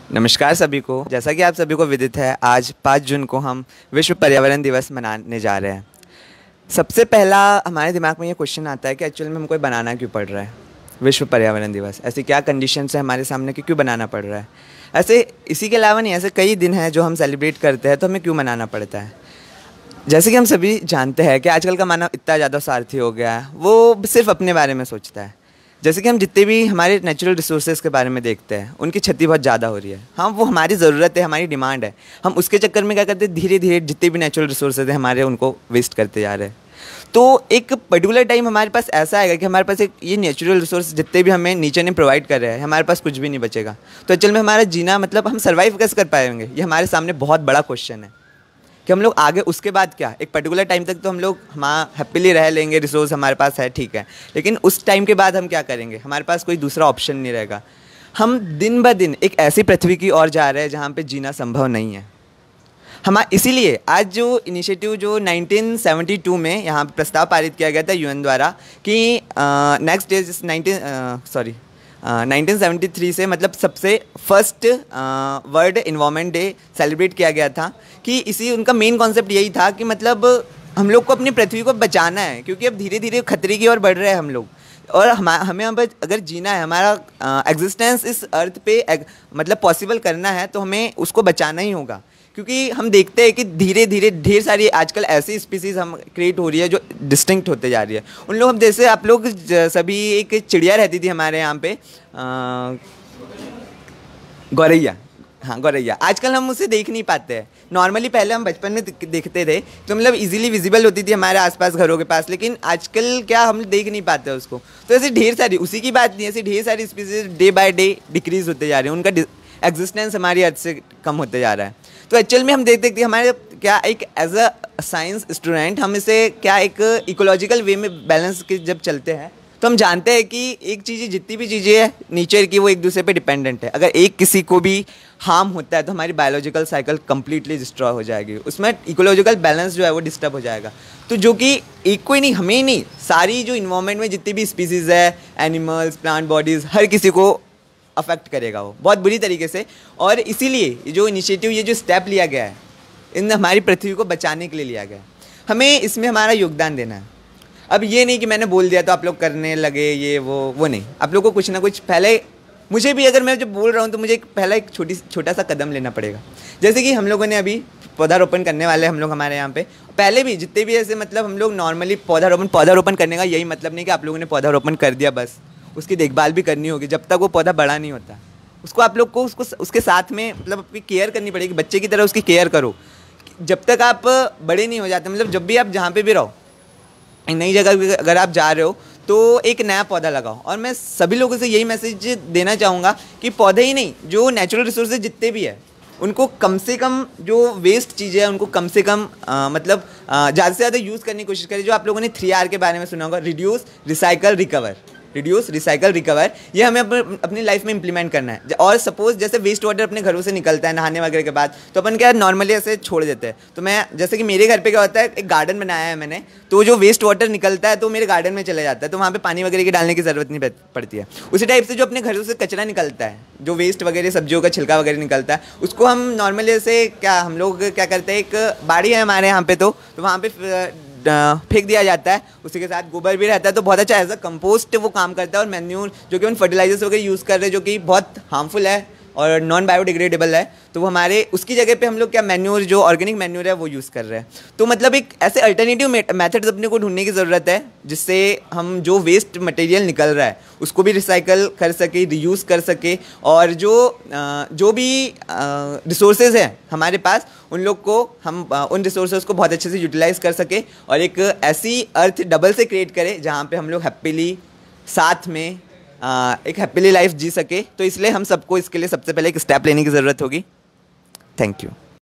नमस्कार सभी को। जैसा कि आप सभी को विदित है, आज 5 जून को हम विश्व पर्यावरण दिवस मनाने जा रहे हैं। सबसे पहला हमारे दिमाग में ये क्वेश्चन आता है कि एक्चुअल में हमको बनाना क्यों पड़ रहा है विश्व पर्यावरण दिवस। ऐसी क्या कंडीशंस है हमारे सामने कि क्यों बनाना पड़ रहा है। ऐसे इसी के अलावा नहीं, ऐसे कई दिन हैं जो हम सेलिब्रेट करते हैं तो हमें क्यों मनाना पड़ता है। जैसे कि हम सभी जानते हैं कि आजकल का मानव इतना ज़्यादा स्वार्थी हो गया है, वो सिर्फ अपने बारे में सोचता है। जैसे कि हम जितने भी हमारे नेचुरल रिसोर्सेज के बारे में देखते हैं, उनकी क्षति बहुत ज़्यादा हो रही है। हाँ, वो हमारी ज़रूरत है, हमारी डिमांड है। हम उसके चक्कर में क्या करते हैं, धीरे धीरे जितने भी नेचुरल रिसोर्सेज हैं हमारे, उनको वेस्ट करते जा रहे हैं। तो एक पर्टिकुलर टाइम हमारे पास ऐसा आएगा कि हमारे पास एक ये नेचुरल रिसोर्स जितने भी हमें नीचे ने प्रोवाइड कर रहे हैं, हमारे पास कुछ भी नहीं बचेगा। तो एक्चुअल में हमारा जीना, मतलब हम सर्वाइव कैसे कर पाएंगे, ये हमारे सामने बहुत बड़ा क्वेश्चन है कि हम लोग आगे उसके बाद क्या। एक पर्टिकुलर टाइम तक तो हम लोग हैप्पीली रह लेंगे, रिसोर्स हमारे पास है, ठीक है, लेकिन उस टाइम के बाद हम क्या करेंगे, हमारे पास कोई दूसरा ऑप्शन नहीं रहेगा। हम दिन ब दिन एक ऐसी पृथ्वी की ओर जा रहे हैं जहाँ पे जीना संभव नहीं है। इसीलिए आज जो इनिशिएटिव जो 1972 में यहाँ पे प्रस्ताव पारित किया गया था यूएन द्वारा कि नेक्स्ट डे 1973 से, मतलब सबसे first world environment day celebrate किया गया था कि इसी उनका मेन कॉन्सेप्ट यही था कि मतलब हम लोग को अपनी पृथ्वी को बचाना है, क्योंकि अब धीरे धीरे खतरे की ओर बढ़ रहे हैं हम लोग। और हमें अब अगर जीना है, हमारा एग्जिस्टेंस इस अर्थ पे मतलब पॉसिबल करना है, तो हमें उसको बचाना ही होगा। क्योंकि हम देखते हैं कि धीरे धीरे ढेर सारी आजकल ऐसी स्पीसीज़ हम क्रिएट हो रही है जो डिस्टिंक्ट होते जा रही है। उन लोग, हम जैसे आप लोग सभी, एक चिड़िया रहती थी हमारे यहाँ पे, गौरैया। हाँ, गौरैया। आजकल हम उसे देख नहीं पाते हैं। नॉर्मली पहले हम बचपन में देखते थे तो मतलब इजीली विजिबल होती थी हमारे आसपास घरों के पास, लेकिन आजकल क्या हम देख नहीं पाते उसको। तो ऐसे ढेर सारी, उसी की बात नहीं, ऐसी ढेर सारी species day by day decrease होते जा रही हैं, उनका एग्जिस्टेंस हमारी अर्थ से कम होते जा रहा है। तो एक्चुअल में हम देखते कि हमारे क्या एक एज अ साइंस स्टूडेंट हम इसे क्या एक इकोलॉजिकल वे में बैलेंस के जब चलते हैं तो हम जानते हैं कि एक चीज़, जितनी भी चीज़ें हैं नेचर की, वो एक दूसरे पे डिपेंडेंट है। अगर एक किसी को भी हार्म होता है तो हमारी बायोलॉजिकल साइकिल कंप्लीटली डिस्ट्रॉय हो जाएगी, उसमें इकोलॉजिकल बैलेंस जो है वो डिस्टर्ब हो जाएगा। तो जो कि एक को ही नहीं, हमें ही नहीं, सारी जो इन्वायरमेंट में जितनी भी स्पीसीज़ है, एनिमल्स, प्लांट बॉडीज़, हर किसी को अफेक्ट करेगा वो बहुत बुरी तरीके से। और इसीलिए जो इनिशिएटिव, ये जो स्टेप लिया गया है, इन हमारी पृथ्वी को बचाने के लिए लिया गया है। हमें इसमें हमारा योगदान देना है। अब ये नहीं कि मैंने बोल दिया तो आप लोग करने लगे, ये वो नहीं। आप लोग को कुछ ना कुछ पहले, मुझे भी अगर मैं जब बोल रहा हूँ तो मुझे पहला एक छोटा सा कदम लेना पड़ेगा। जैसे कि हम लोगों ने अभी पौधारोपण करने वाले हम लोग हमारे यहाँ पे, पहले भी जितने भी ऐसे, मतलब हम लोग नॉर्मली पौधारोपण करने का यही मतलब नहीं कि आप लोगों ने पौधारोपण कर दिया बस, उसकी देखभाल भी करनी होगी। जब तक वो पौधा बड़ा नहीं होता, उसको आप लोग को उसके साथ में मतलब अपनी केयर करनी पड़ेगी, बच्चे की तरह उसकी केयर करो। जब तक आप बड़े नहीं हो जाते, मतलब जब भी आप जहाँ पे भी रहो, नई जगह अगर आप जा रहे हो तो एक नया पौधा लगाओ। और मैं सभी लोगों से यही मैसेज देना चाहूँगा कि पौधे ही नहीं, जो नेचुरल रिसोर्सेज जितने भी है, उनको कम से कम, जो वेस्ट चीज़ें हैं उनको कम से कम मतलब ज़्यादा से ज़्यादा यूज़ करने की कोशिश करें। जो आप लोगों ने 3R के बारे में सुना होगा, reduce, recycle, recover. Reduce, recycle, recover, ये हमें अपनी लाइफ में इंप्लीमेंट करना है। और सपोज जैसे वेस्ट वाटर अपने घरों से निकलता है नहाने वगैरह के बाद, तो अपन क्या नॉर्मली ऐसे छोड़ देते हैं। तो मैं, जैसे कि मेरे घर पे क्या होता है, एक गार्डन बनाया है मैंने, तो जो वेस्ट वाटर निकलता है तो मेरे गार्डन में चला जाता है, तो वहाँ पे पानी वगैरह की डालने की ज़रूरत नहीं पड़ती है। उसी टाइप से जो अपने घरों से कचरा निकलता है, जो वेस्ट वगैरह, सब्जियों का छिलका वगैरह निकलता है, उसको हम नॉर्मली ऐसे क्या, हम लोग क्या करते हैं, एक बाड़ी है हमारे यहाँ पे, तो वहाँ पे फेंक दिया जाता है। उसी के साथ गोबर भी रहता है, तो बहुत अच्छा एज अ कंपोस्ट वो काम करता है। और मैन्यूर, जो कि हम फर्टिलाइजर्स वगैरह यूज़ कर रहे हैं, जो कि बहुत हार्मफुल है और नॉन बायोडिग्रेडेबल है, तो वो हमारे उसकी जगह पे हम लोग क्या, मैन्यूर, जो ऑर्गेनिक मैन्यूर है वो यूज़ कर रहे हैं। तो मतलब एक ऐसे अल्टरनेटिव मेथड्स अपने को ढूंढने की ज़रूरत है, जिससे हम जो वेस्ट मटेरियल निकल रहा है उसको भी रिसाइकल कर सके, रीयूज़ कर सके, और जो भी रिसोर्सेज हैं हमारे पास, उन लोग को हम उन रिसोर्सेज को बहुत अच्छे से यूटिलाइज़ कर सके, और एक ऐसी अर्थ डबल से क्रिएट करें जहाँ पे हम लोग हैप्पीली साथ में एक हैप्पीली लाइफ जी सके। तो इसलिए हम सबको इसके लिए सबसे पहले एक स्टेप लेने की ज़रूरत होगी। Thank you.